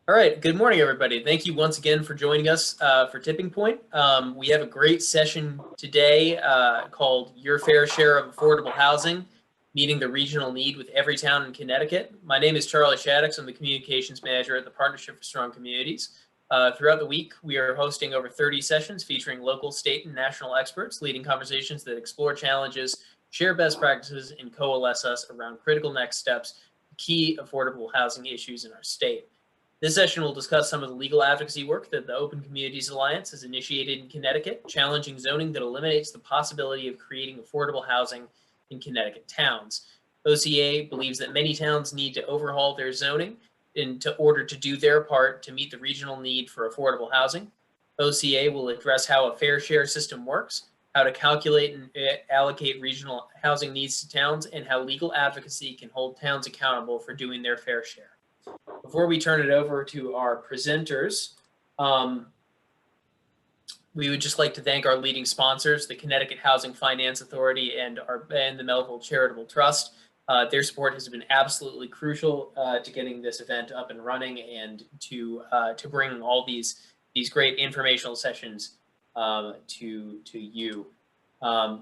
All right, good morning, everybody. Thank you once again for joining us for Tipping Point. We have a great session today called Your Fair Share of Affordable Housing, Meeting the Regional Need with Every Town in Connecticut. My name is Charlie Shaddix. I'm the Communications Manager at the Partnership for Strong Communities. Throughout the week, we are hosting over 30 sessions featuring local, state, and national experts, leading conversations that explore challenges, share best practices, and coalesce us around critical next steps, key affordable housing issues in our state. This session will discuss some of the legal advocacy work that the Open Communities Alliance has initiated in Connecticut, challenging zoning that eliminates the possibility of creating affordable housing in Connecticut towns. OCA believes that many towns need to overhaul their zoning in order to do their part to meet the regional need for affordable housing. OCA will address how a fair share system works, how to calculate and allocate regional housing needs to towns, and how legal advocacy can hold towns accountable for doing their fair share. Before we turn it over to our presenters, we would just like to thank our leading sponsors, the Connecticut Housing Finance Authority and the Middlefield Charitable Trust. Their support has been absolutely crucial to getting this event up and running and to bring all these great informational sessions to you.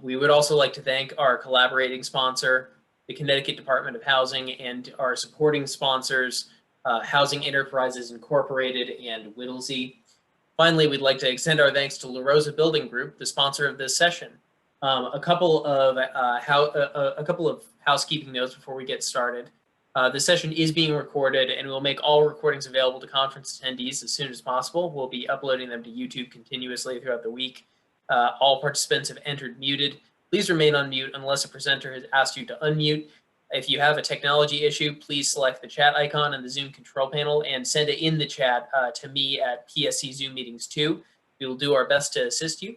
We would also like to thank our collaborating sponsor, the Connecticut Department of Housing, and our supporting sponsors, Housing Enterprises Incorporated and Whittlesey. Finally, we'd like to extend our thanks to La Rosa Building Group, the sponsor of this session. A couple of housekeeping notes before we get started. The session is being recorded, and we'll make all recordings available to conference attendees as soon as possible. We'll be uploading them to YouTube continuously throughout the week. All participants have entered muted. Please remain on mute unless a presenter has asked you to unmute. If you have a technology issue, please select the chat icon in the Zoom control panel and send it in the chat to me at PSC Zoom Meetings 2. We will do our best to assist you.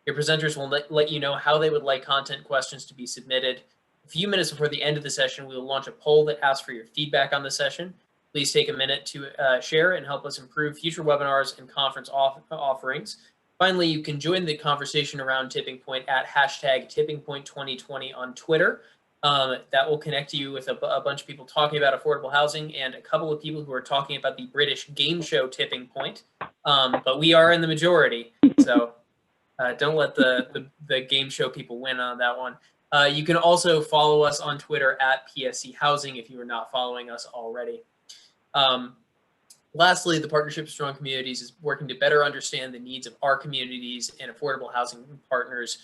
Your presenters will let you know how they would like content questions to be submitted. A few minutes before the end of the session, we will launch a poll that asks for your feedback on the session. Please take a minute to share and help us improve future webinars and conference offerings. Finally, you can join the conversation around Tipping Point at #TippingPoint2020 on Twitter. That will connect you with a bunch of people talking about affordable housing and a couple of people who are talking about the British game show Tipping Point. But we are in the majority, so don't let the game show people win on that one. You can also follow us on Twitter at PSC Housing if you are not following us already. Lastly, the Partnership for Strong Communities is working to better understand the needs of our communities and affordable housing partners.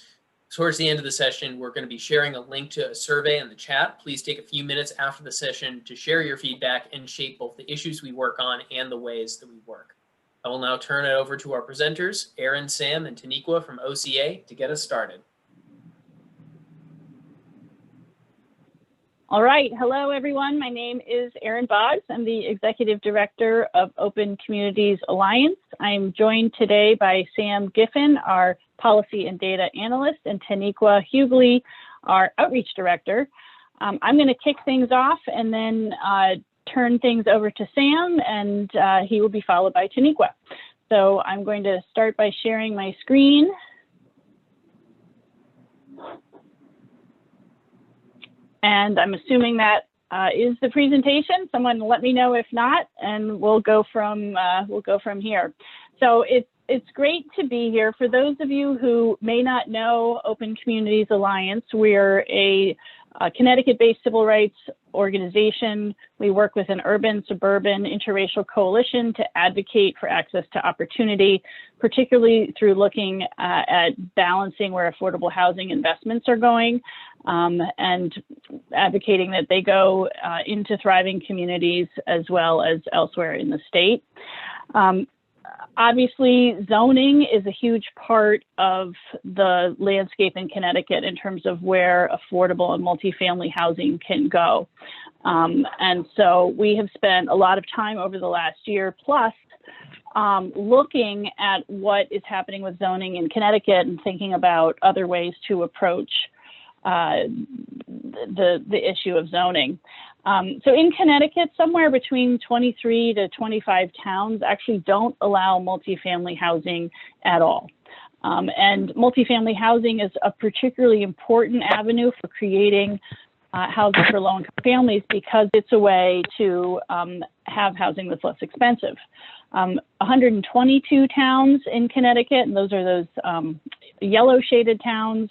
Towards the end of the session, we're going to be sharing a link to a survey in the chat. Please take a few minutes after the session to share your feedback and shape both the issues we work on and the ways that we work. I will now turn it over to our presenters, Erin, Sam, and Taniqua from OCA to get us started. All right. Hello, everyone. My name is Erin Boggs. I'm the Executive Director of Open Communities Alliance. I'm joined today by Sam Giffin, our Policy and Data Analyst, and Taniqua Huguley, our Outreach Director. I'm going to kick things off and then turn things over to Sam, and he will be followed by Taniqua. So I'm going to start by sharing my screen. And I'm assuming that is the presentation. Someone let me know if not, and we'll go from here. So it's great to be here. For those of you who may not know Open Communities Alliance, we're a Connecticut-based civil rights organization. We work with an urban, suburban, interracial coalition to advocate for access to opportunity, particularly through looking at balancing where affordable housing investments are going and advocating that they go into thriving communities as well as elsewhere in the state. Obviously, zoning is a huge part of the landscape in Connecticut in terms of where affordable and multifamily housing can go. And so we have spent a lot of time over the last year plus looking at what is happening with zoning in Connecticut and thinking about other ways to approach the issue of zoning. So in Connecticut, somewhere between 23 to 25 towns actually don't allow multifamily housing at all. And multifamily housing is a particularly important avenue for creating housing for low-income families because it's a way to have housing that's less expensive. 122 towns in Connecticut, and those are those yellow shaded towns,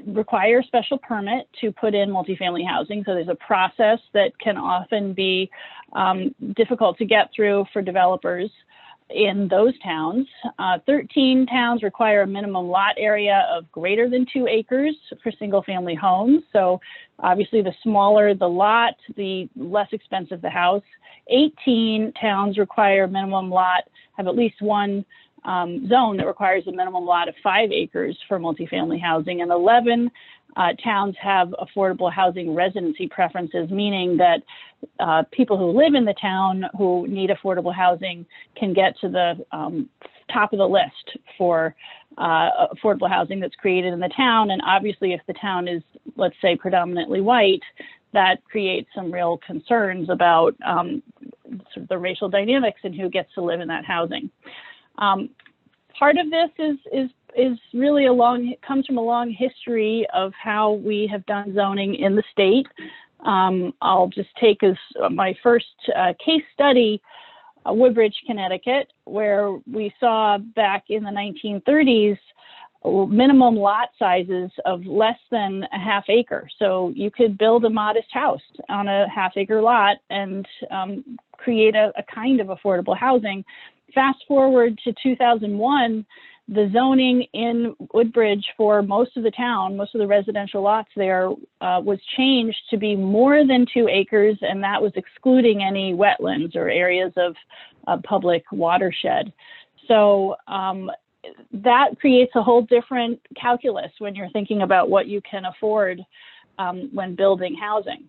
require special permit to put in multifamily housing. So there's a process that can often be difficult to get through for developers in those towns. 13 towns require a minimum lot area of greater than 2 acres for single family homes. So obviously the smaller the lot, the less expensive the house. 18 towns require a minimum lot, have at least one zone that requires a minimum lot of 5 acres for multifamily housing, and 11 towns have affordable housing residency preferences, meaning that people who live in the town who need affordable housing can get to the top of the list for affordable housing that's created in the town. And obviously, if the town is, let's say, predominantly white, that creates some real concerns about sort of the racial dynamics and who gets to live in that housing. Part of this is really comes from a long history of how we have done zoning in the state. I'll just take as my first case study, Woodbridge, Connecticut, where we saw back in the 1930s minimum lot sizes of less than a half acre. So you could build a modest house on a half-acre lot and create a kind of affordable housing. Fast forward to 2001, the zoning in Woodbridge for most of the town, most of the residential lots there, was changed to be more than 2 acres, and that was excluding any wetlands or areas of public watershed. So that creates a whole different calculus when you're thinking about what you can afford when building housing.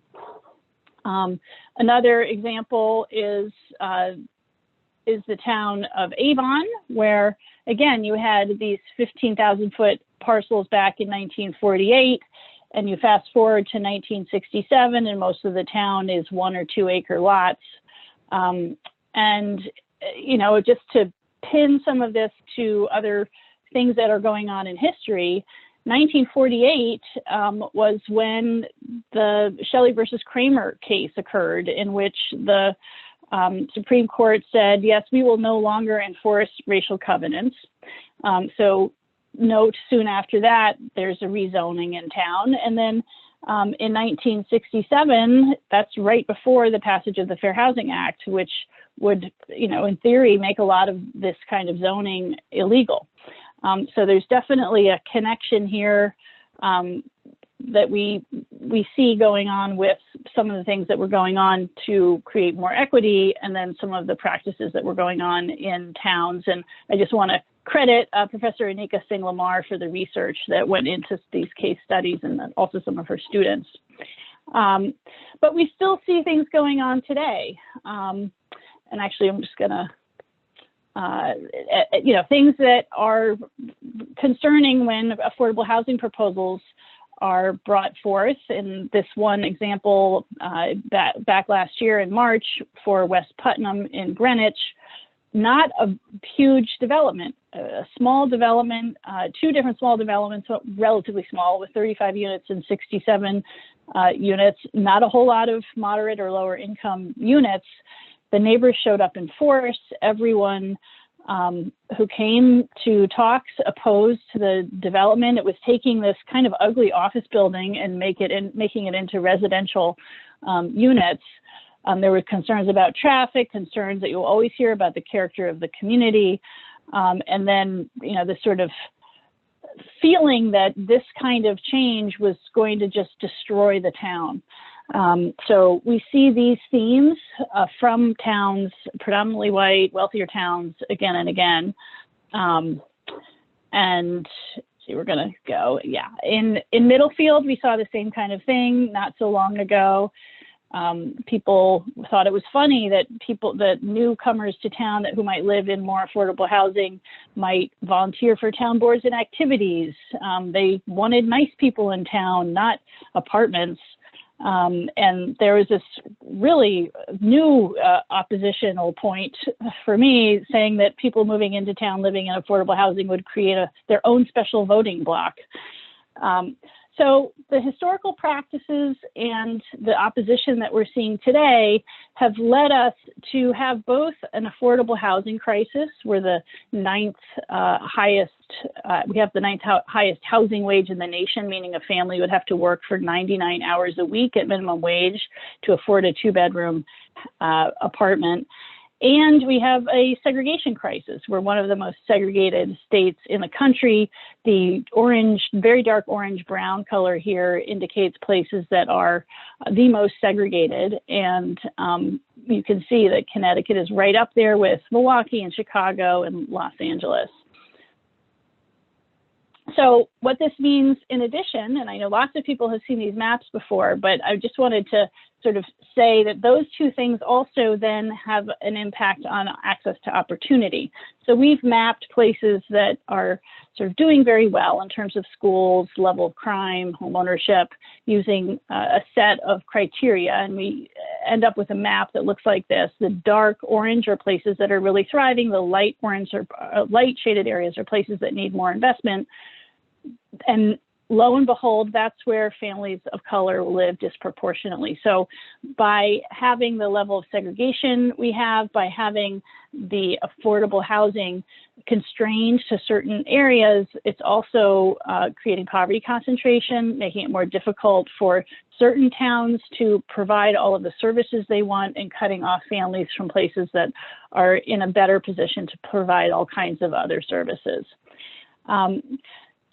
Another example is the town of Avon, where, again, you had these 15,000-foot parcels back in 1948, and you fast forward to 1967, and most of the town is 1 or 2 acre lots. And, you know, just to pin some of this to other things that are going on in history, 1948 was when the Shelley versus Kramer case occurred, in which the Supreme Court said, yes, we will no longer enforce racial covenants. So note soon after that, there's a rezoning in town. And then in 1967, that's right before the passage of the Fair Housing Act, which would, you know, in theory, make a lot of this kind of zoning illegal. So there's definitely a connection here that we see going on with some of the things that were going on to create more equity, and then some of the practices that were going on in towns. And I just want to credit Professor Taniqua Huguley for the research that went into these case studies, and also some of her students. But we still see things going on today. And actually, I'm just going to, you know, things that are concerning when affordable housing proposals are brought forth. In this one example, back last year in March for West Putnam in Greenwich, not a huge development, a small development, 2 different small developments, relatively small, with 35 units and 67 units, not a whole lot of moderate or lower income units. The neighbors showed up in force. Everyone who came to talks opposed to the development. It was taking this kind of ugly office building and making it into residential units. There were concerns about traffic, concerns that you'll always hear about the character of the community, and then, you know, the sort of feeling that this kind of change was going to just destroy the town. So we see these themes from towns, predominantly white, wealthier towns, again and again. And see, we're going to go, yeah. In Middlefield, we saw the same kind of thing not so long ago. People thought it was funny that newcomers to town who might live in more affordable housing might volunteer for town boards and activities. They wanted nice people in town, not apartments. And there was this really new oppositional point for me, saying that people moving into town living in affordable housing would create their own special voting block. So the historical practices and the opposition that we're seeing today have led us to have both an affordable housing crisis, where the ninth highest, we have the ninth highest housing wage in the nation, meaning a family would have to work for 99 hours a week at minimum wage to afford a 2-bedroom apartment. And we have a segregation crisis. We're one of the most segregated states in the country. The orange, very dark orange brown color here indicates places that are the most segregated. And you can see that Connecticut is right up there with Milwaukee and Chicago and Los Angeles. So what this means in addition, and I know lots of people have seen these maps before, but I just wanted to sort of say that those two things also then have an impact on access to opportunity. So we've mapped places that are sort of doing very well in terms of schools, level of crime, home ownership, using a set of criteria, and we end up with a map that looks like this. The dark orange are places that are really thriving. The light orange or light shaded areas are places that need more investment. And lo and behold, that's where families of color live disproportionately. So by having the level of segregation we have, by having the affordable housing constrained to certain areas, it's also creating poverty concentration, making it more difficult for certain towns to provide all of the services they want, and cutting off families from places that are in a better position to provide all kinds of other services.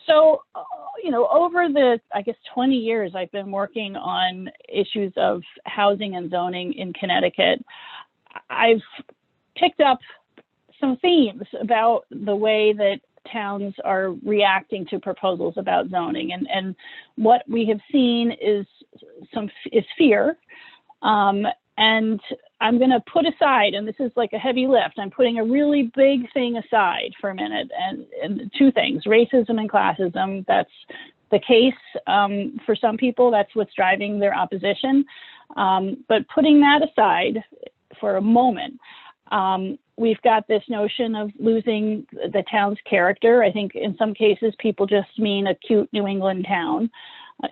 So, you know, over the, I guess, 20 years I've been working on issues of housing and zoning in Connecticut, I've picked up some themes about the way that towns are reacting to proposals about zoning. And what we have seen is fear. And I'm going to put aside, and this is like a heavy lift, I'm putting a really big thing aside for a minute, and two things: racism and classism. That's the case for some people. That's what's driving their opposition. But putting that aside for a moment, we've got this notion of losing the town's character. I think in some cases people just mean a cute New England town.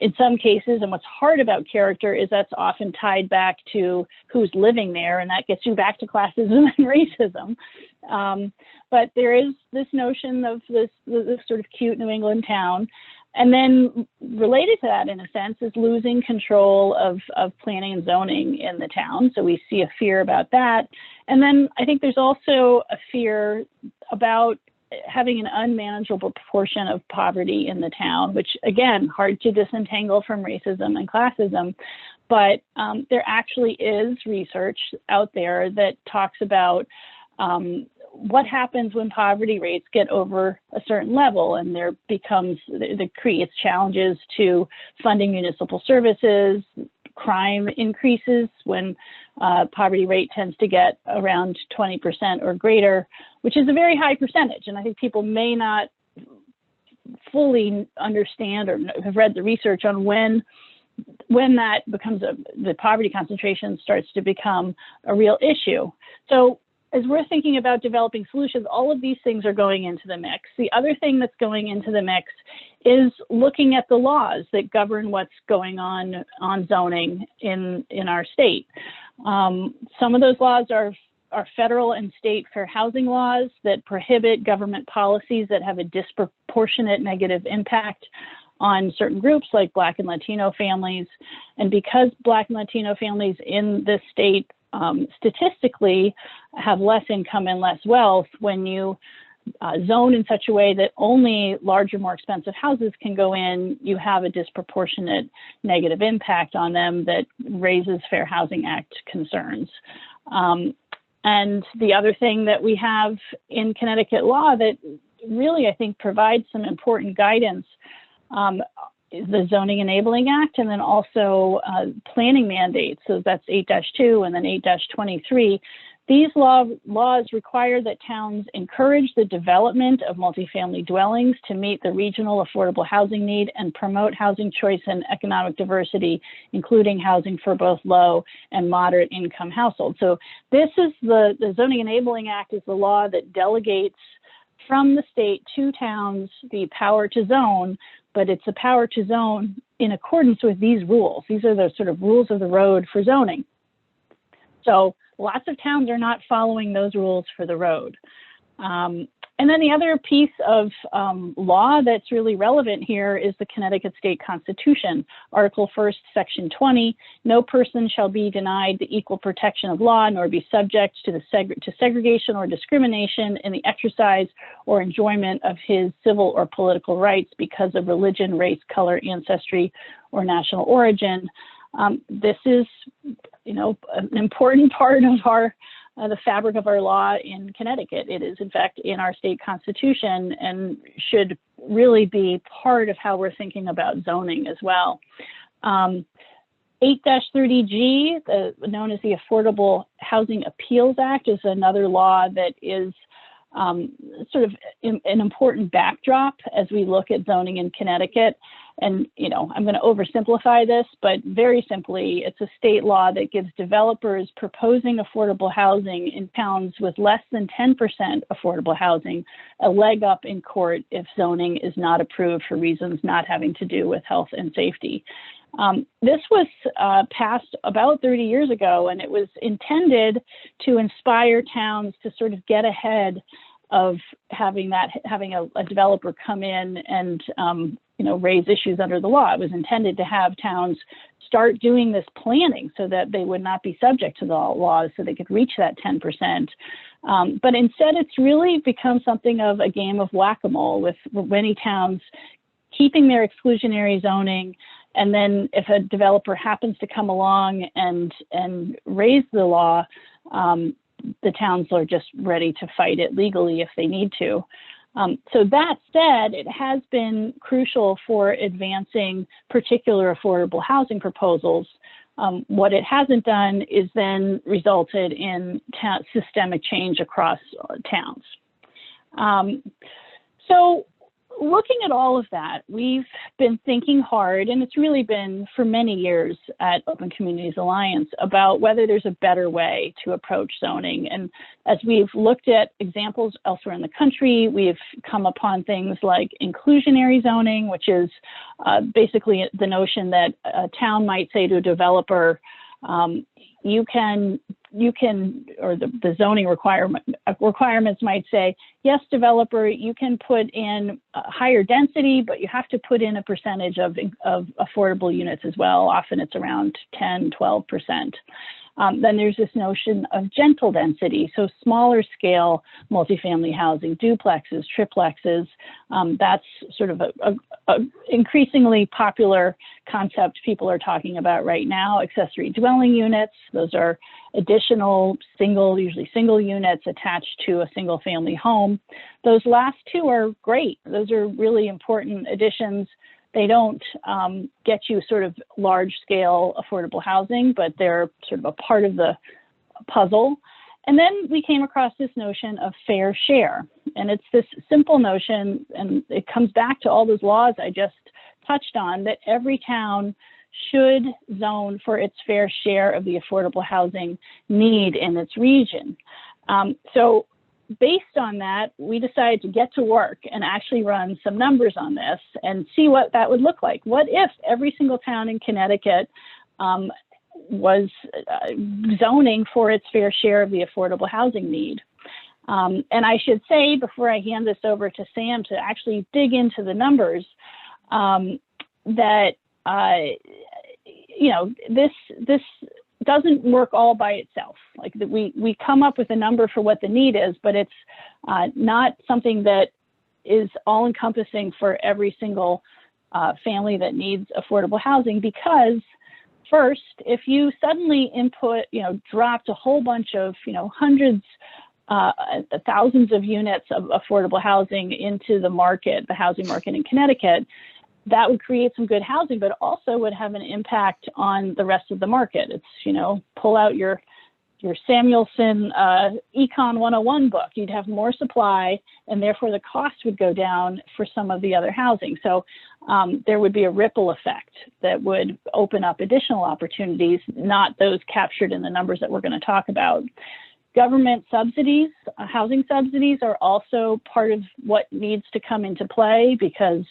In some cases, and what's hard about character is that's often tied back to who's living there, and that gets you back to classism and racism. But there is this notion of this sort of cute New England town. And then related to that, in a sense, is losing control of planning and zoning in the town. So we see a fear about that. And then I think there's also a fear about having an unmanageable proportion of poverty in the town, which, again, hard to disentangle from racism and classism. But there actually is research out there that talks about what happens when poverty rates get over a certain level, and there creates challenges to funding municipal services. Crime increases when poverty rate tends to get around 20% or greater, which is a very high percentage. And I think people may not fully understand or have read the research on when that becomes the poverty concentration starts to become a real issue. So as we're thinking about developing solutions, all of these things are going into the mix. The other thing that's going into the mix is looking at the laws that govern what's going on zoning in our state. Some of those laws are federal and state fair housing laws that prohibit government policies that have a disproportionate negative impact on certain groups like Black and Latino families. And because Black and Latino families in this state statistically have less income and less wealth, when you zone in such a way that only larger, more expensive houses can go in, you have a disproportionate negative impact on them that raises Fair Housing Act concerns. And the other thing that we have in Connecticut law that really, I think, provides some important guidance is the Zoning Enabling Act, and then also planning mandates. So that's 8-2 and then 8-23. These laws require that towns encourage the development of multifamily dwellings to meet the regional affordable housing need and promote housing choice and economic diversity, including housing for both low and moderate income households. So this is the Zoning Enabling Act is the law that delegates from the state to towns the power to zone, but it's a power to zone in accordance with these rules. These are the sort of rules of the road for zoning. So lots of towns are not following those rules for the road. And then the other piece of law that's really relevant here is the Connecticut State Constitution, Article 1st, Section 20. No person shall be denied the equal protection of law, nor be subject to segregation or discrimination in the exercise or enjoyment of his civil or political rights because of religion, race, color, ancestry, or national origin. This is, an important part of our the fabric of our law in Connecticut. It is, in fact, in our state constitution and should really be part of how we're thinking about zoning as well. 8-30G, known as the Affordable Housing Appeals Act, is another law that is sort of an important backdrop as we look at zoning in Connecticut. And, I'm going to oversimplify this, but very simply, it's a state law that gives developers proposing affordable housing in towns with less than 10% affordable housing a leg up in court if zoning is not approved for reasons not having to do with health and safety. This was passed about 30 years ago, and it was intended to inspire towns to sort of get ahead of having a developer come in and raise issues under the law. It was intended to have towns start doing this planning so that they would not be subject to the laws, so they could reach that 10%. But instead, it's really become something of a game of whack-a-mole, with many towns keeping their exclusionary zoning. And then if a developer happens to come along and raise the law, the towns are just ready to fight it legally if they need to. So that said, it has been crucial for advancing particular affordable housing proposals. What it hasn't done is then resulted in systemic change across towns. So looking at all of that, we've been thinking hard, and it's really been for many years at Open Communities Alliance, about whether there's a better way to approach zoning. And as we've looked at examples elsewhere in the country, we've come upon things like inclusionary zoning, which is basically the notion that a town might say to a developer, you can, or the zoning requirements might say, yes, developer, you can put in higher density, but you have to put in a percentage of affordable units as well. Often it's around 10, 12%. Then there's this notion of gentle density, so smaller scale multifamily housing, duplexes, triplexes. That's sort of a increasingly popular concept people are talking about right now. Accessory dwelling units, those are additional usually single units attached to a single family home. Those last two are great. Those are really important additions. They don't get you sort of large scale affordable housing, but they're sort of a part of the puzzle. And then we came across this notion of fair share. And it's this simple notion, and it comes back to all those laws I just touched on, that every town should zone for its fair share of the affordable housing need in its region. So based on that, we decided to get to work and actually run some numbers on this and see what that would look like. What if every single town in Connecticut was zoning for its fair share of the affordable housing need? And I should say, before I hand this over to Sam to actually dig into the numbers, that this doesn't work all by itself. Like we come up with a number for what the need is, but it's not something that is all encompassing for every single family that needs affordable housing, because first, if you suddenly dropped a whole bunch of, hundreds, thousands of units of affordable housing into the market, the housing market in Connecticut, that would create some good housing, but also would have an impact on the rest of the market. It's, pull out your Samuelson Econ 101 book. You'd have more supply, and therefore the cost would go down for some of the other housing. So there would be a ripple effect that would open up additional opportunities, not those captured in the numbers that we're going to talk about. Government subsidies, housing subsidies are also part of what needs to come into play, because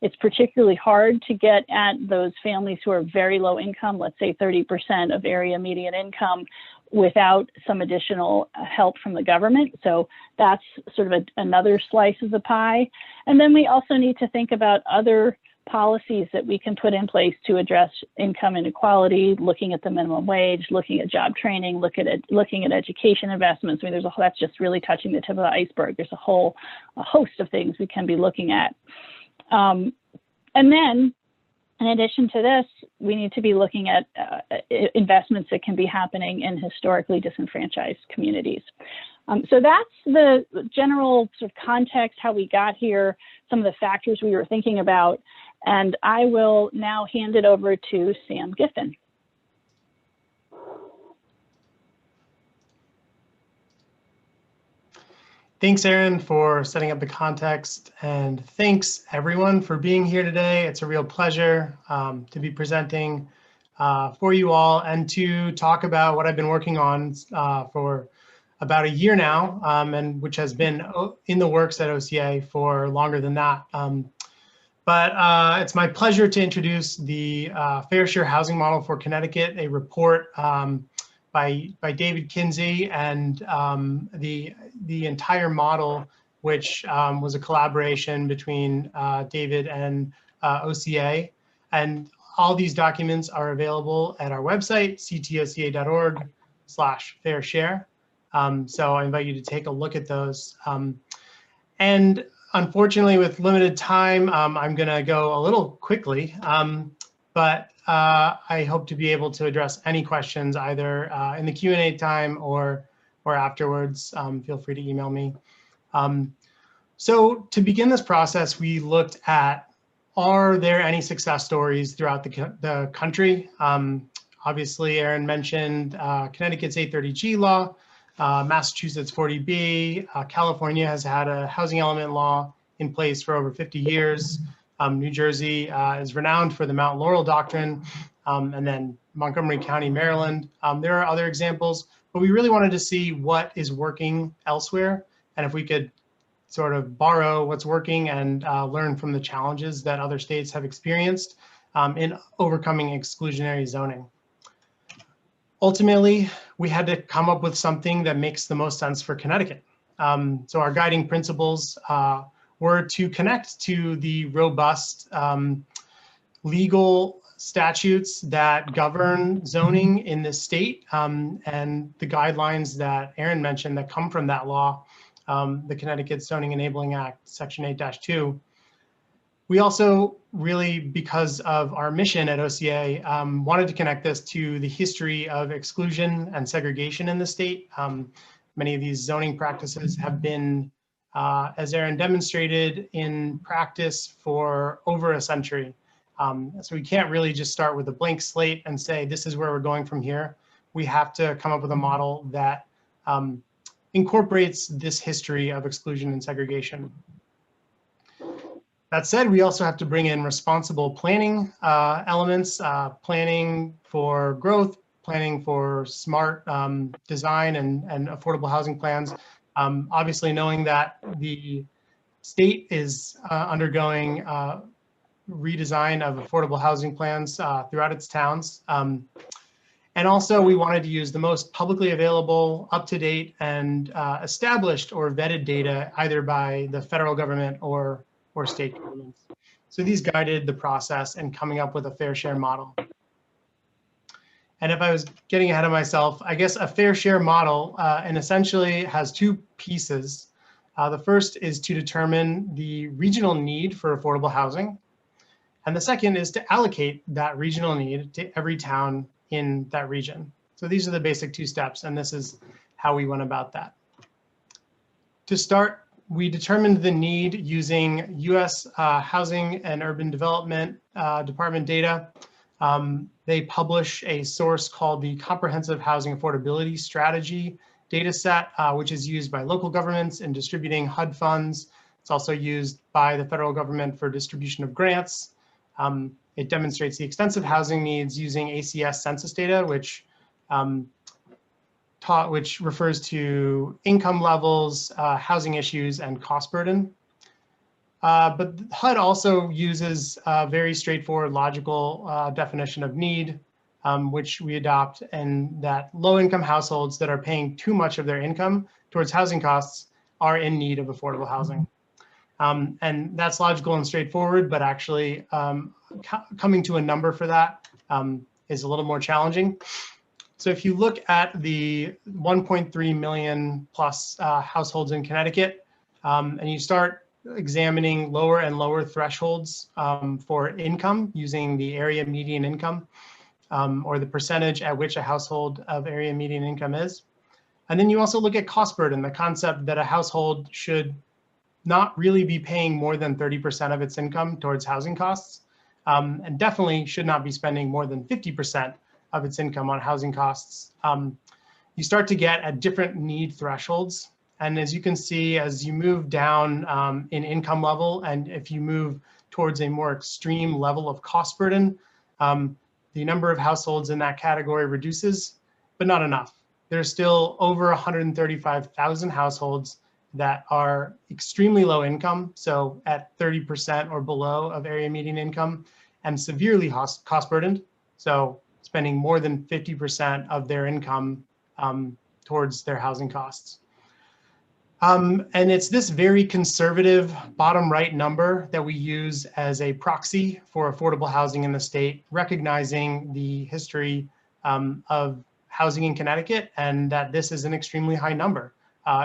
it's particularly hard to get at those families who are very low income, let's say 30% of area median income, without some additional help from the government. So that's sort of another slice of the pie. And then we also need to think about other policies that we can put in place to address income inequality, looking at the minimum wage, looking at job training, looking at education investments. I mean, that's just really touching the tip of the iceberg. There's a host of things we can be looking at. And then, in addition to this, we need to be looking at investments that can be happening in historically disenfranchised communities. So that's the general sort of context, how we got here, some of the factors we were thinking about. And I will now hand it over to Sam Giffin. Thanks, Erin, for setting up the context, and thanks everyone for being here today. It's a real pleasure to be presenting for you all and to talk about what I've been working on for about a year now, and which has been in the works at OCA for longer than that. But it's my pleasure to introduce the Fair Share Housing Model for Connecticut, a report by David Kinsey, and the entire model, which was a collaboration between David and OCA. And all these documents are available at our website, ctoca.org/fairshare. So I invite you to take a look at those. And unfortunately, with limited time, I'm going to go a little quickly, but I hope to be able to address any questions either in the Q&A time or afterwards. Feel free to email me. So to begin this process, we looked at, are there any success stories throughout the country? Obviously, Erin mentioned Connecticut's 830G law, Massachusetts 40B, California has had a housing element law in place for over 50 years. New Jersey is renowned for the Mount Laurel Doctrine, and then Montgomery County, Maryland. There are other examples, but we really wanted to see what is working elsewhere, and if we could sort of borrow what's working and learn from the challenges that other states have experienced in overcoming exclusionary zoning. Ultimately, we had to come up with something that makes the most sense for Connecticut. So our guiding principles were to connect to the robust legal statutes that govern zoning in this state, and the guidelines that Erin mentioned that come from that law, the Connecticut Zoning Enabling Act, Section 8-2. We also really, because of our mission at OCA, wanted to connect this to the history of exclusion and segregation in the state. Many of these zoning practices have been, as Erin demonstrated, in practice for over a century. So we can't really just start with a blank slate and say, this is where we're going from here. We have to come up with a model that incorporates this history of exclusion and segregation. That said, we also have to bring in responsible planning elements, planning for growth, planning for smart design and affordable housing plans. Obviously, knowing that the state is undergoing redesign of affordable housing plans throughout its towns. And also, we wanted to use the most publicly available, up-to-date, and established or vetted data, either by the federal government or state governments. So these guided the process in coming up with a fair share model. And if I was getting ahead of myself, I guess a fair share model and essentially has two pieces. The first is to determine the regional need for affordable housing. And the second is to allocate that regional need to every town in that region. So these are the basic two steps, and this is how we went about that. To start, we determined the need using US Housing and Urban Development Department data. They publish a source called the Comprehensive Housing Affordability Strategy data set, which is used by local governments in distributing HUD funds. It's also used by the federal government for distribution of grants. It demonstrates the extensive housing needs using ACS census data, which which refers to income levels, housing issues, and cost burden. But HUD also uses a very straightforward logical definition of need, which we adopt, and that low-income households that are paying too much of their income towards housing costs are in need of affordable housing. And that's logical and straightforward, but actually coming to a number for that is a little more challenging. So if you look at the 1.3 million plus households in Connecticut, and you start examining lower and lower thresholds for income using the area median income, or the percentage at which a household of area median income is. And then you also look at cost burden, the concept that a household should not really be paying more than 30% of its income towards housing costs, and definitely should not be spending more than 50% of its income on housing costs. You start to get at different need thresholds. And as you can see, as you move down in income level, and if you move towards a more extreme level of cost burden, the number of households in that category reduces, but not enough. There's still over 135,000 households that are extremely low income, so at 30% or below of area median income, and severely cost burdened, so spending more than 50% of their income towards their housing costs. And it's this very conservative bottom right number that we use as a proxy for affordable housing in the state, recognizing the history of housing in Connecticut and that this is an extremely high number.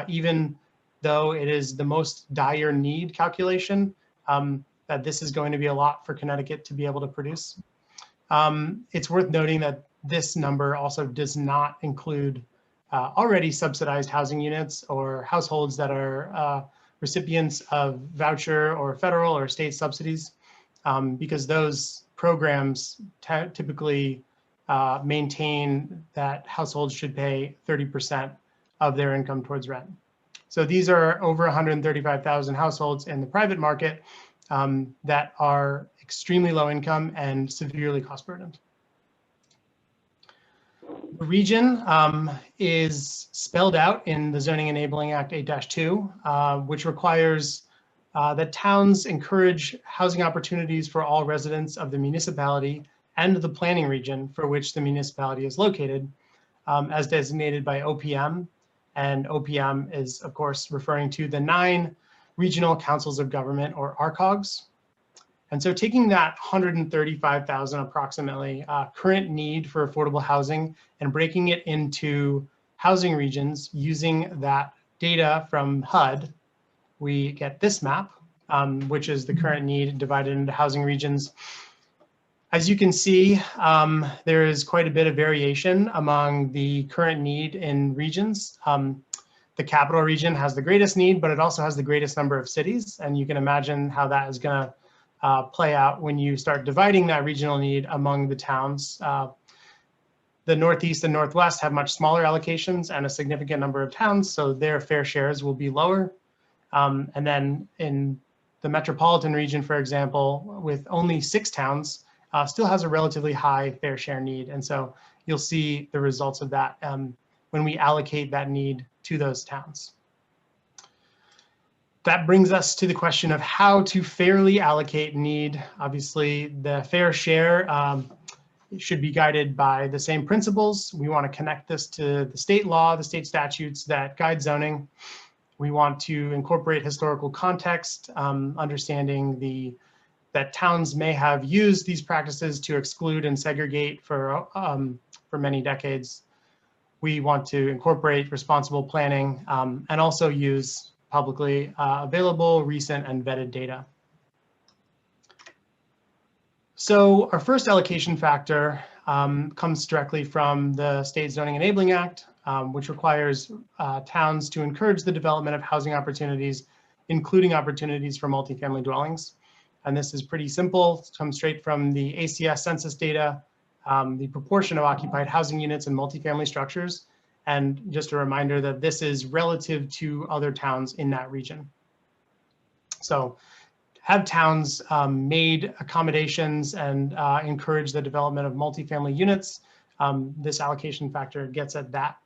Even though it is the most dire need calculation, that this is going to be a lot for Connecticut to be able to produce. It's worth noting that this number also does not include already subsidized housing units or households that are recipients of voucher or federal or state subsidies, because those programs typically maintain that households should pay 30% of their income towards rent. So these are over 135,000 households in the private market that are extremely low income and severely cost burdened. The region is spelled out in the Zoning Enabling Act 8-2, which requires that towns encourage housing opportunities for all residents of the municipality and the planning region for which the municipality is located, as designated by OPM. And OPM is, of course, referring to the 9 regional councils of government, or RCOGs. And so taking that 135,000 approximately current need for affordable housing and breaking it into housing regions using that data from HUD, we get this map, which is the current need divided into housing regions. As you can see, there is quite a bit of variation among the current need in regions. The capital region has the greatest need, but it also has the greatest number of cities. And you can imagine how that is going to play out when you start dividing that regional need among the towns. The Northeast and Northwest have much smaller allocations and a significant number of towns, so their fair shares will be lower. And then in the metropolitan region, for example, with only 6 towns, still has a relatively high fair share need. And so you'll see the results of that when we allocate that need to those towns. That brings us to the question of how to fairly allocate need. Obviously, the fair share should be guided by the same principles. We want to connect this to the state law, the state statutes that guide zoning. We want to incorporate historical context, understanding that towns may have used these practices to exclude and segregate for many decades. We want to incorporate responsible planning and also use publicly available, recent, and vetted data. So our first allocation factor comes directly from the State Zoning Enabling Act, which requires towns to encourage the development of housing opportunities, including opportunities for multifamily dwellings. And this is pretty simple. It comes straight from the ACS census data, the proportion of occupied housing units in multifamily structures. And just a reminder that this is relative to other towns in that region. So have towns made accommodations and encourage the development of multifamily units, this allocation factor gets at that.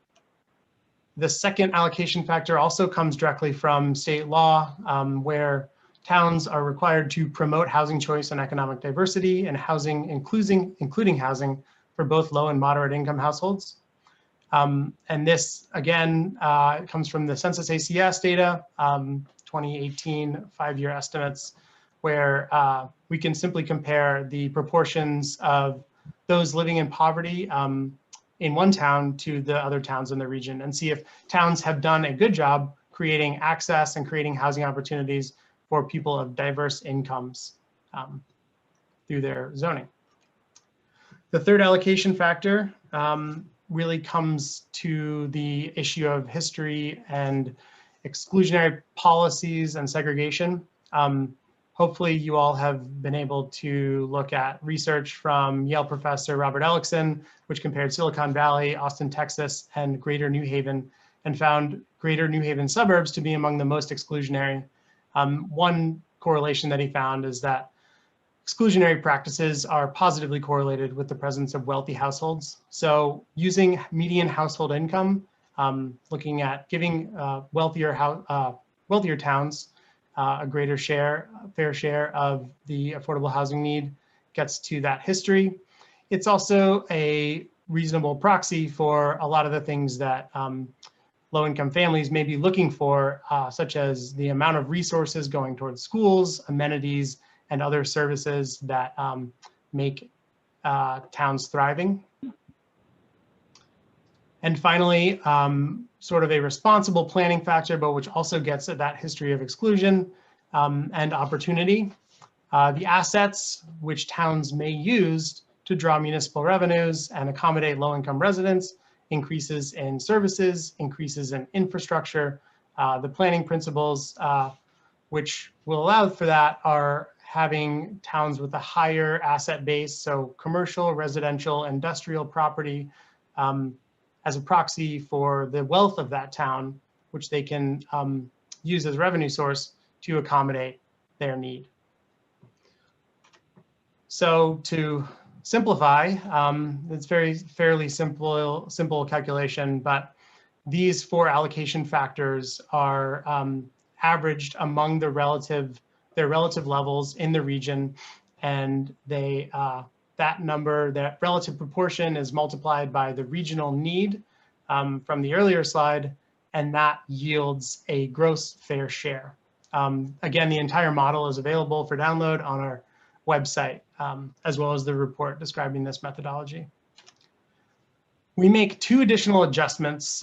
The second allocation factor also comes directly from state law, where towns are required to promote housing choice and economic diversity and housing, including housing for both low and moderate income households. And this, again, comes from the Census ACS data, 2018 5-year estimates, where we can simply compare the proportions of those living in poverty in one town to the other towns in the region and see if towns have done a good job creating access and creating housing opportunities for people of diverse incomes through their zoning. The third allocation factor really comes to the issue of history and exclusionary policies and segregation. Hopefully you all have been able to look at research from Yale professor Robert Ellickson, which compared Silicon Valley, Austin, Texas, and Greater New Haven, and found Greater New Haven suburbs to be among the most exclusionary. One correlation that he found is that exclusionary practices are positively correlated with the presence of wealthy households. So using median household income, looking at giving wealthier towns a greater fair share of the affordable housing need gets to that history. It's also a reasonable proxy for a lot of the things that low-income families may be looking for, such as the amount of resources going towards schools, amenities, and other services that make towns thriving. And finally, sort of a responsible planning factor, but which also gets at that history of exclusion and opportunity. The assets which towns may use to draw municipal revenues and accommodate low-income residents, increases in services, increases in infrastructure. The planning principles which will allow for that are having towns with a higher asset base, so commercial, residential, industrial property, as a proxy for the wealth of that town, which they can use as a revenue source to accommodate their need. So to simplify, it's fairly simple calculation, but these 4 allocation factors are averaged among their relative levels in the region, and they that relative proportion is multiplied by the regional need from the earlier slide, and that yields a gross fair share. Again, the entire model is available for download on our website, as well as the report describing this methodology. We make 2 additional adjustments.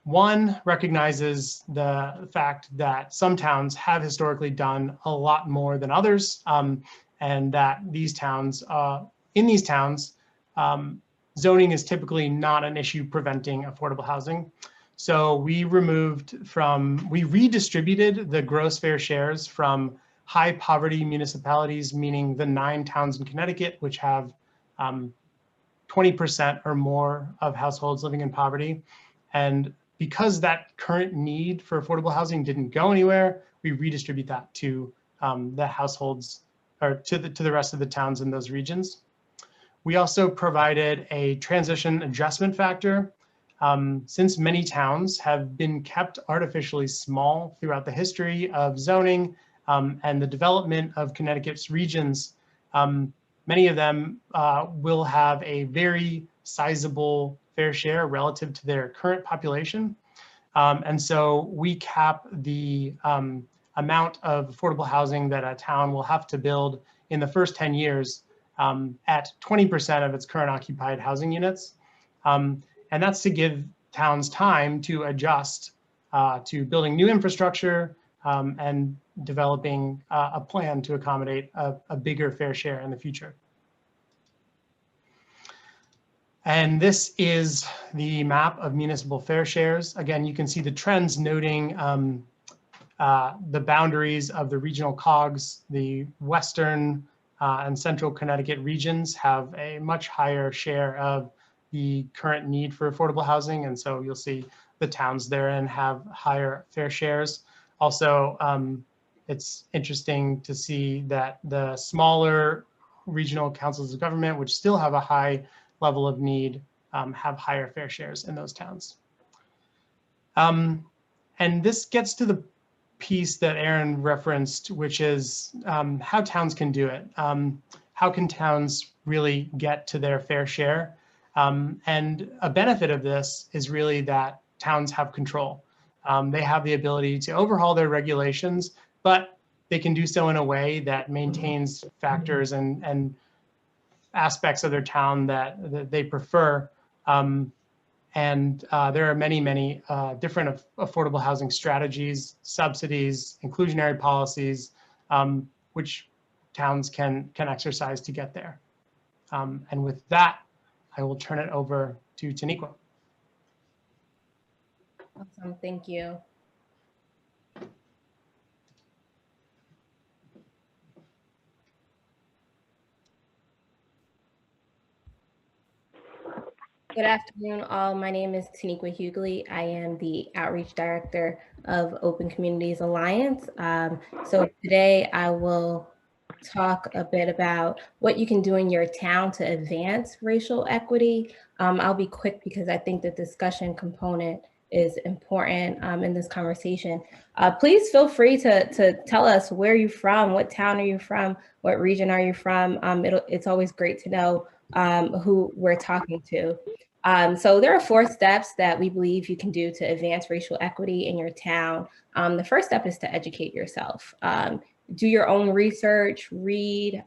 One recognizes the fact that some towns have historically done a lot more than others, and that these towns, in these towns, zoning is typically not an issue preventing affordable housing. So we redistributed the gross fair shares from high poverty municipalities, meaning the 9 towns in Connecticut, which have 20% or more of households living in poverty. And because that current need for affordable housing didn't go anywhere, we redistribute that to the households, or to the rest of the towns in those regions. We also provided a transition adjustment factor. Since many towns have been kept artificially small throughout the history of zoning and the development of Connecticut's regions, many of them will have a very sizable fair share relative to their current population. And so we cap the amount of affordable housing that a town will have to build in the first 10 years at 20% of its current occupied housing units. And that's to give towns time to adjust to building new infrastructure and developing a plan to accommodate a bigger fair share in the future. And this is the map of municipal fair shares. Again, you can see the trends noting the boundaries of the regional COGs. The Western and Central Connecticut regions have a much higher share of the current need for affordable housing. And so you'll see the towns therein have higher fair shares. Also, it's interesting to see that the smaller regional councils of government, which still have a high level of need, have higher fair shares in those towns. And this gets to the piece that Erin referenced, which is how towns can do it. How can towns really get to their fair share? And a benefit of this is really that towns have control. They have the ability to overhaul their regulations, but they can do so in a way that maintains factors and aspects of their town that they prefer. And there are many, many different affordable housing strategies, subsidies, inclusionary policies, which towns can exercise to get there. And with that, I will turn it over to Taniqua. Awesome, thank you. Good afternoon, all. My name is Taniqua Huguley. I am the Outreach Director of Open Communities Alliance. So today I will talk a bit about what you can do in your town to advance racial equity. I'll be quick because I think the discussion component is important in this conversation. Please feel free to tell us where you're from, what town are you from, what region are you from. It's always great to know who we're talking to. So there are 4 steps that we believe you can do to advance racial equity in your town. The first step is to educate yourself. Do your own research, read.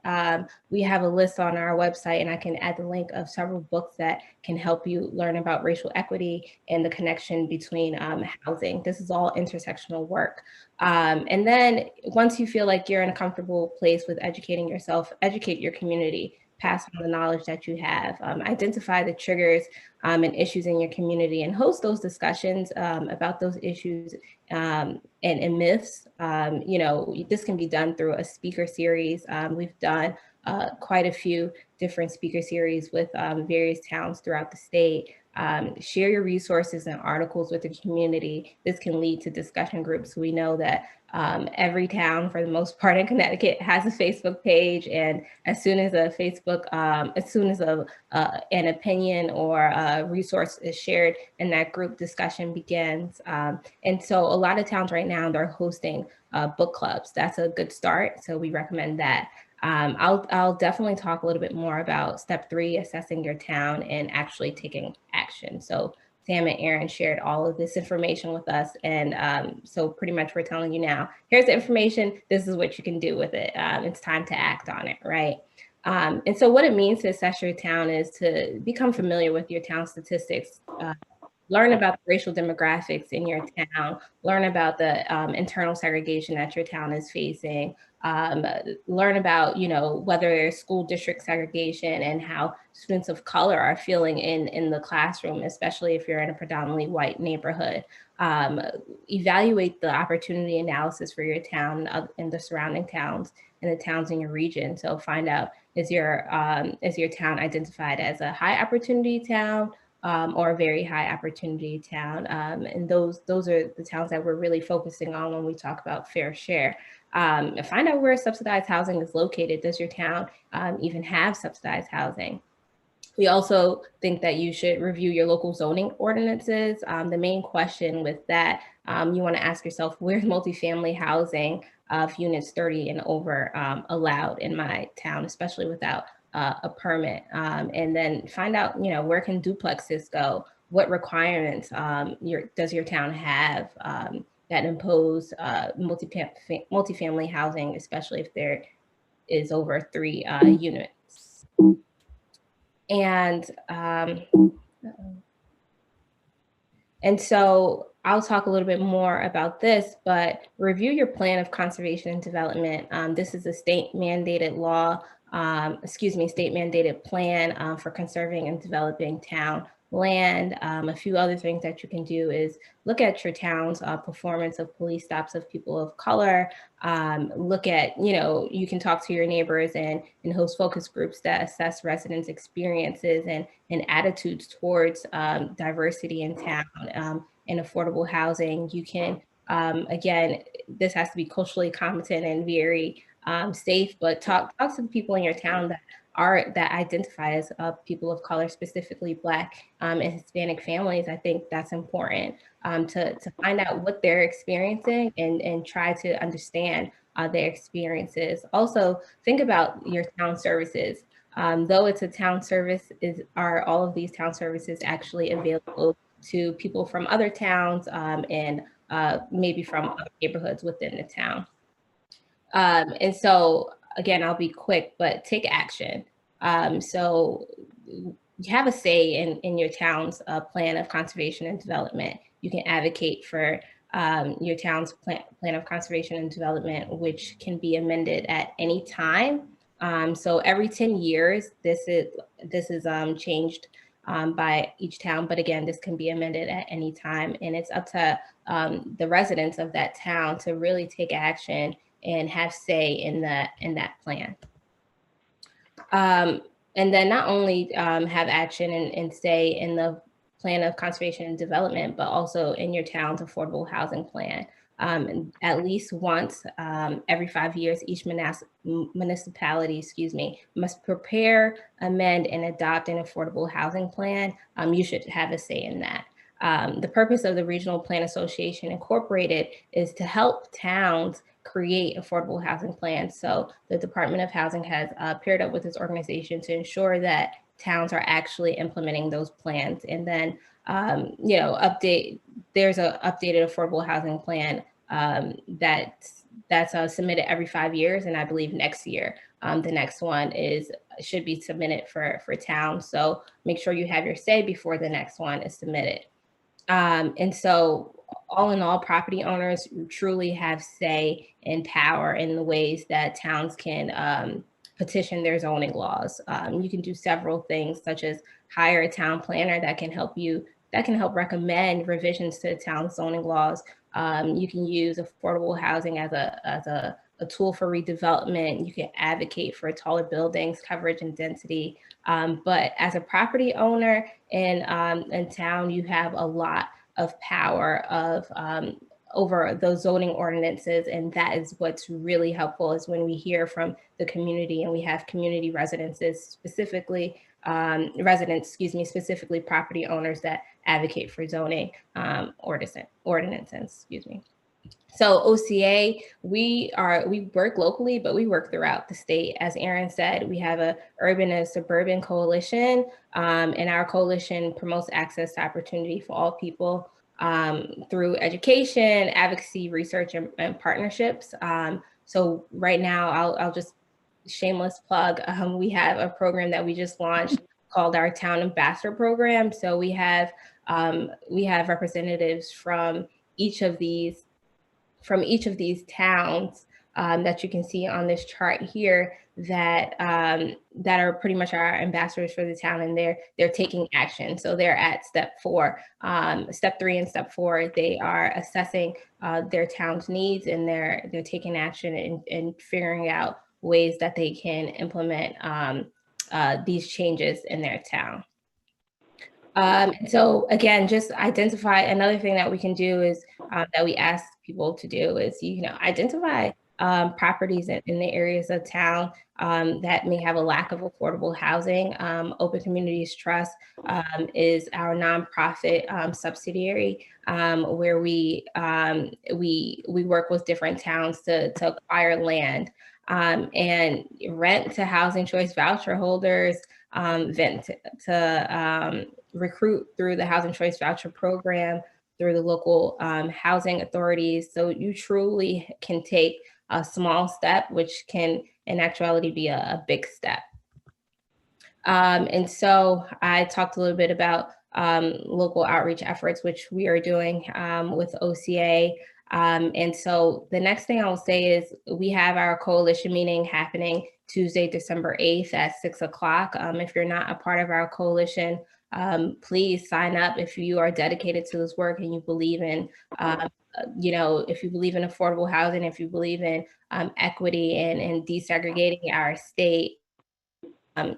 We have a list on our website, and I can add the link of several books that can help you learn about racial equity and the connection between housing. This is all intersectional work. And then once you feel like you're in a comfortable place with educating yourself, educate your community. Pass on the knowledge that you have, identify the triggers and issues in your community, and host those discussions about those issues and myths. You know, this can be done through a speaker series. We've done quite a few different speaker series with various towns throughout the state. Share your resources and articles with the community. This can lead to discussion groups. We know that every town, for the most part in Connecticut, has a Facebook page, and as soon as a Facebook, an opinion or a resource is shared, and that group discussion begins. And so a lot of towns right now, they're hosting book clubs. That's a good start, so we recommend that. I'll definitely talk a little bit more about step 3, assessing your town and actually taking action. So Sam and Erin shared all of this information with us. And so pretty much we're telling you now, here's the information, this is what you can do with it. It's time to act on it, right? And so what it means to assess your town is to become familiar with your town statistics, learn about the racial demographics in your town, learn about the internal segregation that your town is facing, learn about, you know, whether there's school district segregation and how students of color are feeling in the classroom, especially if you're in a predominantly white neighborhood. Evaluate the opportunity analysis for your town and the surrounding towns and the towns in your region. So find out, is your town identified as a high opportunity town, or a very high opportunity town. And those are the towns that we're really focusing on when we talk about fair share. Find out where subsidized housing is located. Does your town even have subsidized housing? We also think that you should review your local zoning ordinances. The main question with that, you want to ask yourself, where's multifamily housing of units 30 and over allowed in my town, especially without a permit, and then find out, you know, where can duplexes go? What requirements does your town have that impose multifamily housing, especially if there is over 3 units? And so I'll talk a little bit more about this, but review your plan of conservation and development. This is a state mandated law, state mandated plan for conserving and developing town land. A few other things that you can do is look at your town's performance of police stops of people of color. Look at, you know, you can talk to your neighbors and host focus groups that assess residents' experiences and attitudes towards diversity in town and affordable housing. You can, again, this has to be culturally competent and very safe, but talk to the people in your town that that identify as people of color, specifically Black and Hispanic families. I think that's important to find out what they're experiencing and try to understand their experiences. Also, think about your town services. Though it's a town service, are all of these town services actually available to people from other towns and maybe from other neighborhoods within the town? And so, again, I'll be quick, but take action. So you have a say in your town's plan of conservation and development. You can advocate for your town's plan of conservation and development, which can be amended at any time. So every 10 years, this is changed by each town. But again, this can be amended at any time. And it's up to the residents of that town to really take action and have say in that plan. And then not only have action and say in the plan of conservation and development, but also in your town's affordable housing plan. At least once every 5 years, each municipality, must prepare, amend, and adopt an affordable housing plan. You should have a say in that. The purpose of the Regional Plan Association Incorporated is to help towns create affordable housing plans. So the Department of Housing has paired up with this organization to ensure that towns are actually implementing those plans. And then, there's an updated affordable housing plan that's submitted every 5 years. And I believe next year, the next one should be submitted for towns. So make sure you have your say before the next one is submitted. And so all in all, property owners truly have say and power in the ways that towns can petition their zoning laws. You can do several things, such as hire a town planner that can help recommend revisions to the town zoning laws. You can use affordable housing as a tool for redevelopment. You can advocate for taller buildings, coverage, and density. But as a property owner in town, you have a lot of power over those zoning ordinances. And that is what's really helpful, is when we hear from the community and we have community specifically property owners that advocate for zoning ordinances. So OCA, we work locally, but we work throughout the state. As Erin said, we have a urban and suburban coalition, and our coalition promotes access to opportunity for all people through education, advocacy, research, and partnerships. So right now, I'll just shameless plug. We have a program that we just launched called our Town Ambassador Program. So we have representatives from each of these towns that you can see on this chart here that are pretty much our ambassadors for the town, and they're taking action. So they're at step 4, step 3 and step 4. They are assessing their town's needs, and they're taking action and figuring out ways that they can implement these changes in their town. So again, just identify. Another thing that we can do is that we ask people to do is, identify properties in the areas of town that may have a lack of affordable housing. Open Communities Trust is our nonprofit subsidiary where we work with different towns to acquire land and rent to housing choice voucher holders, to recruit through the Housing Choice Voucher Program, through the local housing authorities. So you truly can take a small step, which can in actuality be a big step. And so I talked a little bit about local outreach efforts, which we are doing with OCA. And so the next thing I will say is we have our coalition meeting happening Tuesday, December 8th at 6 o'clock. If you're not a part of our coalition, please sign up if you are dedicated to this work and you believe in, if you believe in affordable housing, if you believe in equity and desegregating our state,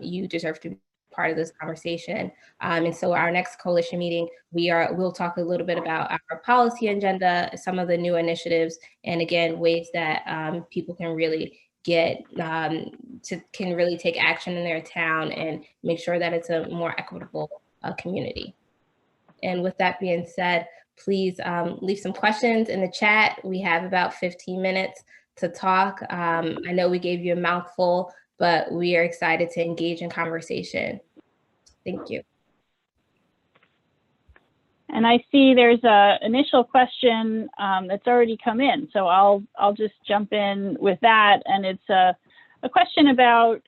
you deserve to be part of this conversation. And so our next coalition meeting, we'll talk a little bit about our policy agenda, some of the new initiatives, and again, ways that people can really get can really take action in their town and make sure that it's a more equitable community. And with that being said, please leave some questions in the chat. We have about 15 minutes to talk. I know we gave you a mouthful, but we are excited to engage in conversation. Thank you. And I see there's a initial question that's already come in, so I'll just jump in with that. And it's a question about,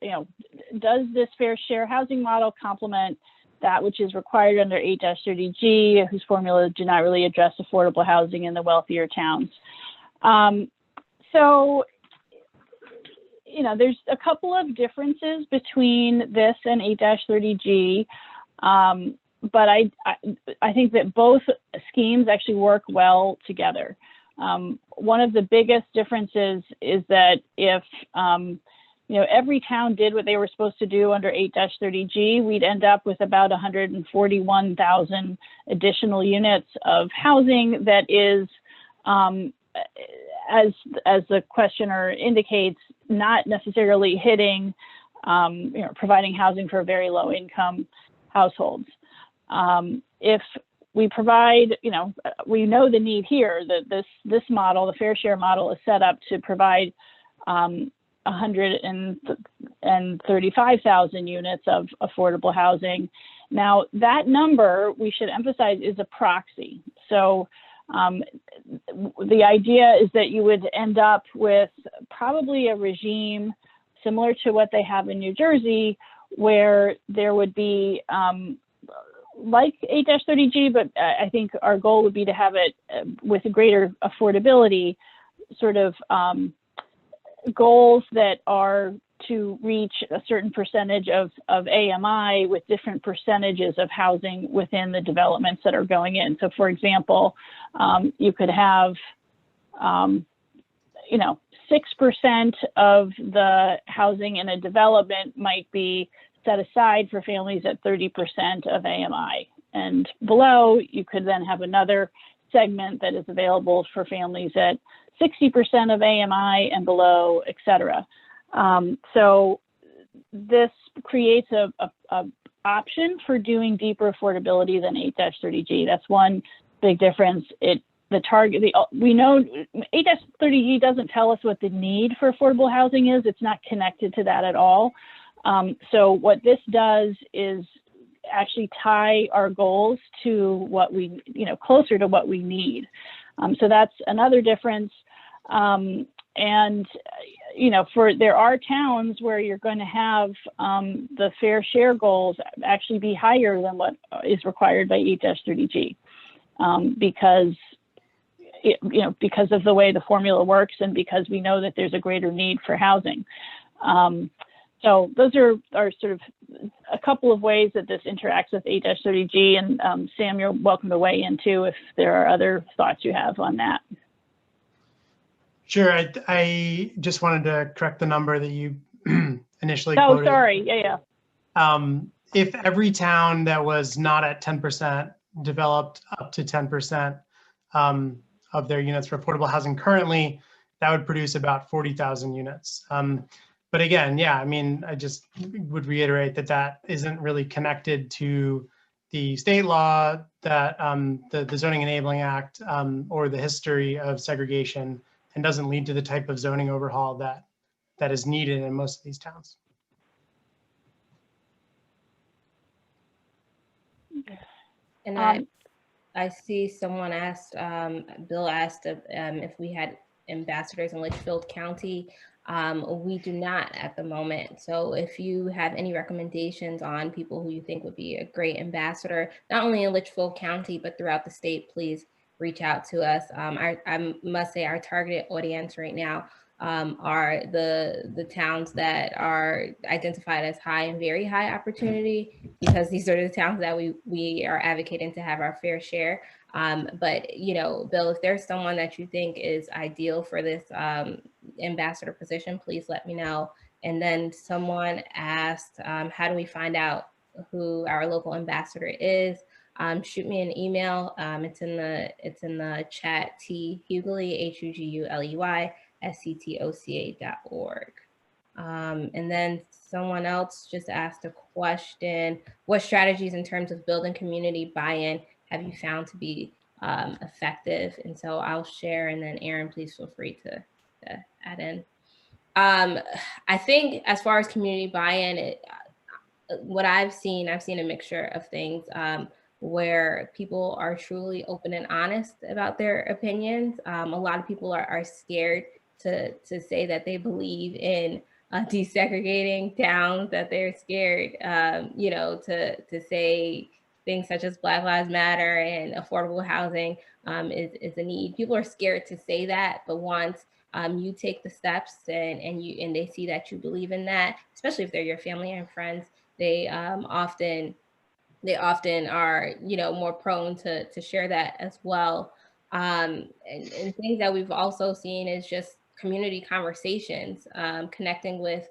does this fair share housing model complement that which is required under 8-30G, whose formula do not really address affordable housing in the wealthier towns? So, there's a couple of differences between this and 8-30G. But I think that both schemes actually work well together. One of the biggest differences is that if every town did what they were supposed to do under 8-30G, we'd end up with about 141,000 additional units of housing that is, as the questioner indicates, not necessarily hitting, providing housing for very low income households. If we provide, we know the need here that this model, the fair share model, is set up to provide 135,000 units of affordable housing. Now, that number, we should emphasize, is a proxy. So the idea is that you would end up with probably a regime similar to what they have in New Jersey, where there would be like 8-30G, but I think our goal would be to have it with a greater affordability, sort of goals that are to reach a certain percentage of AMI with different percentages of housing within the developments that are going in. So for example, you could have, 6% of the housing in a development might be set aside for families at 30% of AMI. And below, you could then have another segment that is available for families at 60% of AMI and below, et cetera. So this creates a option for doing deeper affordability than 8-30G. That's one big difference. We know 8-30G doesn't tell us what the need for affordable housing is. It's not connected to that at all. So what this does is actually tie our goals to what we, closer to what we need. So that's another difference. There are towns where you're going to have the fair share goals actually be higher than what is required by 8-30G, because of the way the formula works and because we know that there's a greater need for housing. So those are sort of a couple of ways that this interacts with 8-30G, and Sam, you're welcome to weigh in too if there are other thoughts you have on that. Sure, I just wanted to correct the number that you initially quoted. Oh, sorry, yeah. If every town that was not at 10% developed up to 10% of their units for affordable housing currently, that would produce about 40,000 units. But again, yeah, I just would reiterate that isn't really connected to the state law, that the Zoning Enabling Act, or the history of segregation, and doesn't lead to the type of zoning overhaul that is needed in most of these towns. And I see someone asked, Bill asked if we had ambassadors in Litchfield County. We do not at the moment. So if you have any recommendations on people who you think would be a great ambassador, not only in Litchfield County, but throughout the state, please reach out to us. I must say our targeted audience right now are the towns that are identified as high and very high opportunity, because these are the towns that we are advocating to have our fair share. But Bill, if there's someone that you think is ideal for this ambassador position, please let me know. And then someone asked, how do we find out who our local ambassador is? Shoot me an email. It's in the chat. T Huguley, Huguley sctoca.org. And then someone else just asked a question: what strategies in terms of building community buy-in have you found to be effective? And so I'll share, and then Erin, please feel free to add in. I think as far as community buy-in, what I've seen a mixture of things where people are truly open and honest about their opinions. A lot of people are scared to say that they believe in desegregating towns, that they're scared, to say things such as Black Lives Matter and affordable housing is a need. People are scared to say that, but once you take the steps and they see that you believe in that, especially if they're your family and friends, they often are, more prone to share that as well. And things that we've also seen is just community conversations, connecting with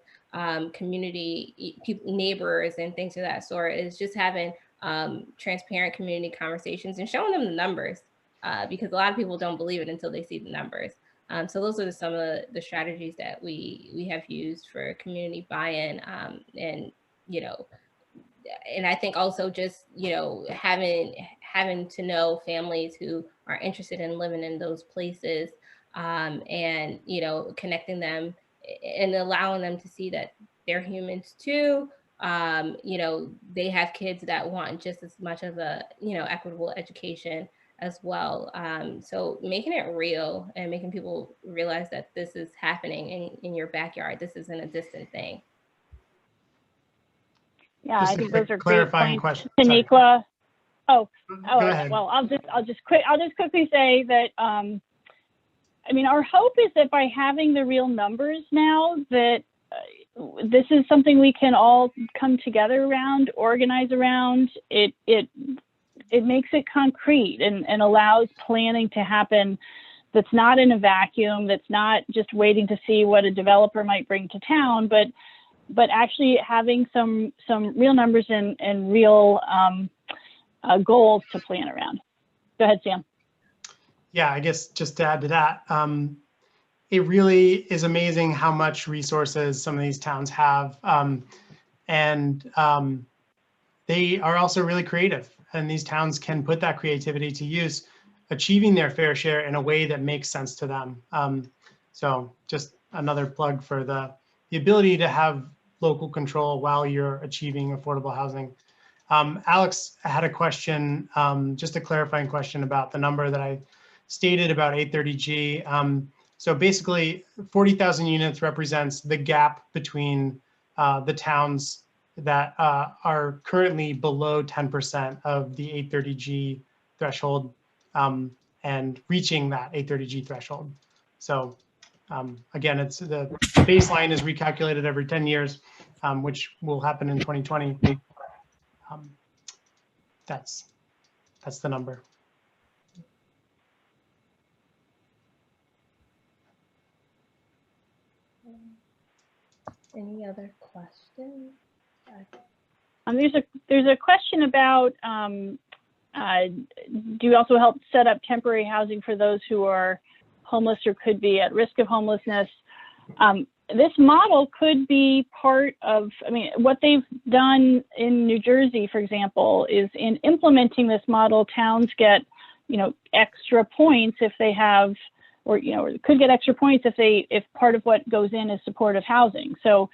community people, neighbors, and things of that sort. Is just having transparent community conversations and showing them the numbers, because a lot of people don't believe it until they see the numbers. So those are some of the strategies that we have used for community buy-in, and I think also just, having to know families who are interested in living in those places, and, connecting them and allowing them to see that they're humans too. They have kids that want just as much of a, equitable education as well. So making it real and making people realize that this is happening in your backyard. This isn't a distant thing. Yeah, Just I think those are great points. question. Taniqua. Oh, Go ahead. well, I'll just quickly say that, our hope is that by having the real numbers now, that this is something we can all come together around, organize around. It makes it concrete and allows planning to happen that's not in a vacuum, that's not just waiting to see what a developer might bring to town, but actually having some real numbers and real goals to plan around. Go ahead, Sam. Yeah, I guess just to add to that, it really is amazing how much resources some of these towns have. And they are also really creative, and these towns can put that creativity to use, achieving their fair share in a way that makes sense to them. So just another plug for the ability to have local control while you're achieving affordable housing. Alex had a question, just a clarifying question about the number that I stated about 830G. So basically 40,000 units represents the gap between the towns that are currently below 10% of the 830G threshold and reaching that 830G threshold. So again, it's the baseline is recalculated every 10 years, which will happen in 2020. That's the number. Any other questions? There's a question about do you also help set up temporary housing for those who are homeless or could be at risk of homelessness? This model could be part of, what they've done in New Jersey, for example, is in implementing this model, towns get, extra points if they have, or could get extra points if part of what goes in is supportive housing. So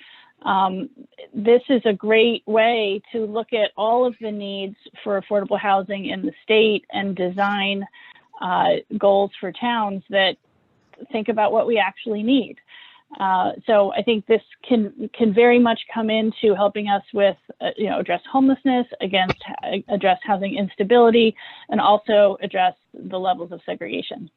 this is a great way to look at all of the needs for affordable housing in the state and design goals for towns that think about what we actually need. So I think this can very much come into helping us with, address homelessness, address housing instability, and also address the levels of segregation.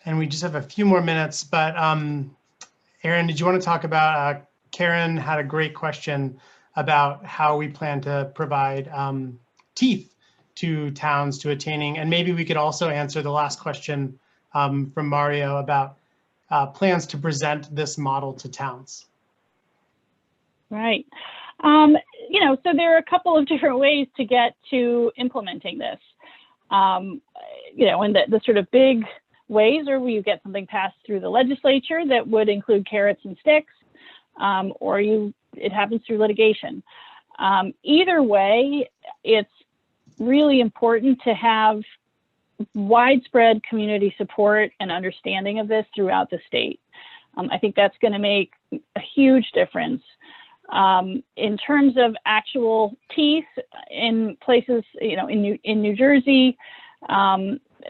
And we just have a few more minutes, but Erin, did you want to talk about, Karen had a great question about how we plan to provide teeth to towns to attaining, and maybe we could also answer the last question from Mario about plans to present this model to towns. Right. So there are a couple of different ways to get to implementing this. You know, and the sort of big ways are where you get something passed through the legislature that would include carrots and sticks, or it happens through litigation. Either way, it's really important to have widespread community support and understanding of this throughout the state. I think that's going to make a huge difference. In terms of actual teeth in places, you know, in New Jersey,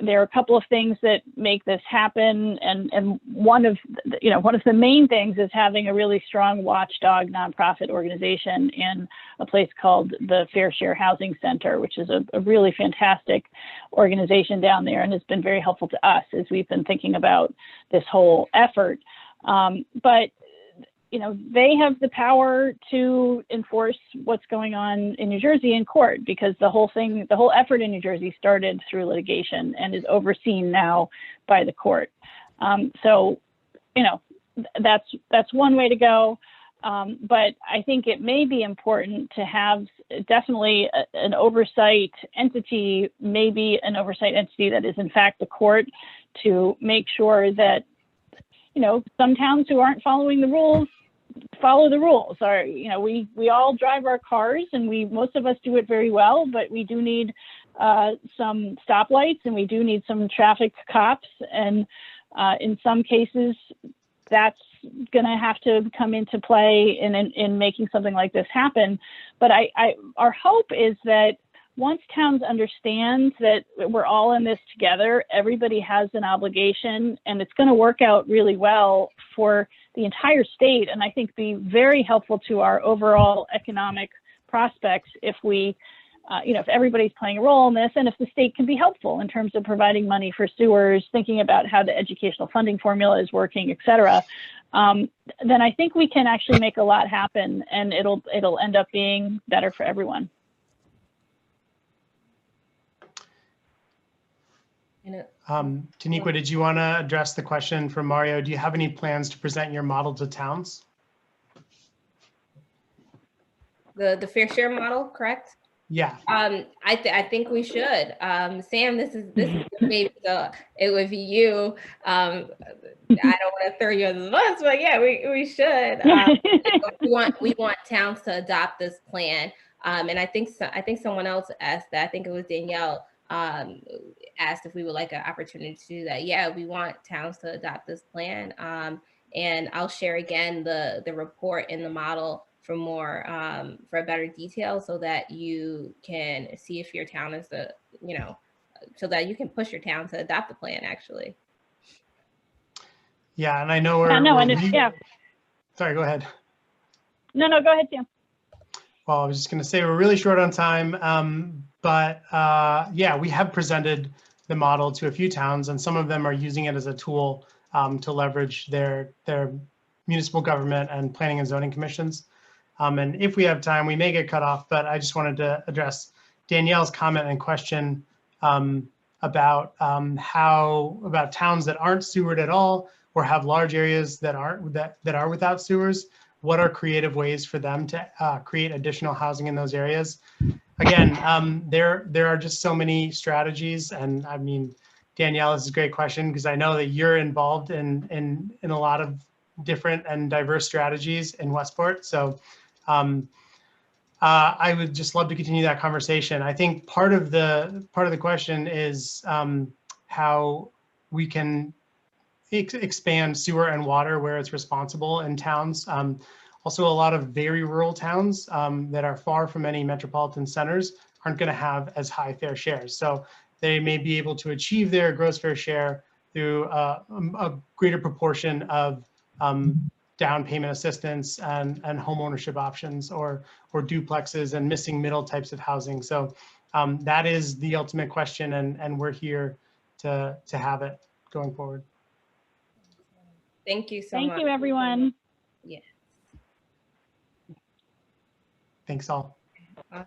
there are a couple of things that make this happen, and one of the main things is having a really strong watchdog nonprofit organization in a place called the Fair Share Housing Center, which is a really fantastic organization down there, and has been very helpful to us as we've been thinking about this whole effort. But you know, they have the power to enforce what's going on in New Jersey in court, because the whole effort in New Jersey started through litigation and is overseen now by the court. So, you know, that's one way to go. But I think it may be important to have definitely an oversight entity, maybe an oversight entity that is in fact the court, to make sure that, you know, some towns who aren't following the rules follow the rules. Or, you know, we all drive our cars, and most of us do it very well, but we do need some stoplights, and we do need some traffic cops, and in some cases that's going to have to come into play in making something like this happen. But our hope is that once towns understand that we're all in this together, everybody has an obligation, and it's going to work out really well for the entire state, and I think be very helpful to our overall economic prospects if we, you know, if everybody's playing a role in this, and if the state can be helpful in terms of providing money for sewers, thinking about how the educational funding formula is working, et cetera, then I think we can actually make a lot happen, and it'll end up being better for everyone. Taniqua, did you want to address the question from Mario? Do you have any plans to present your model to towns? The fair share model, correct? Yeah. I think we should. Sam, this is maybe it would be you. I don't want to throw you under the bus, but yeah, we should. We want towns to adopt this plan. And I think someone else asked that. I think it was Danielle. Asked if we would like an opportunity to do that. Yeah, we want towns to adopt this plan. And I'll share again the report and the model for more for better detail, so that you can see if your town is so that you can push your town to adopt the plan actually. Yeah, and I know sorry, go ahead. No, go ahead, Sam. Well, I was just going to say we're really short on time, but yeah, we have presented the model to a few towns, and some of them are using it as a tool to leverage their municipal government and planning and zoning commissions. And if we have time, we may get cut off, but I just wanted to address Danielle's comment and question about about towns that aren't sewered at all, or have large areas that are without sewers. What are creative ways for them to create additional housing in those areas? Again, there are just so many strategies, and I mean, Danielle, this is a great question, because I know that you're involved in a lot of different and diverse strategies in Westport. So I would just love to continue that conversation. I think part of the question is how we can expand sewer and water where it's responsible in towns. Also, a lot of very rural towns that are far from any metropolitan centers aren't going to have as high fair shares. So they may be able to achieve their gross fair share through a greater proportion of down payment assistance and home ownership options, or duplexes and missing middle types of housing. So that is the ultimate question, and we're here to have it going forward. Thank you so much. Thank you, everyone. Yeah. Thanks all. Awesome.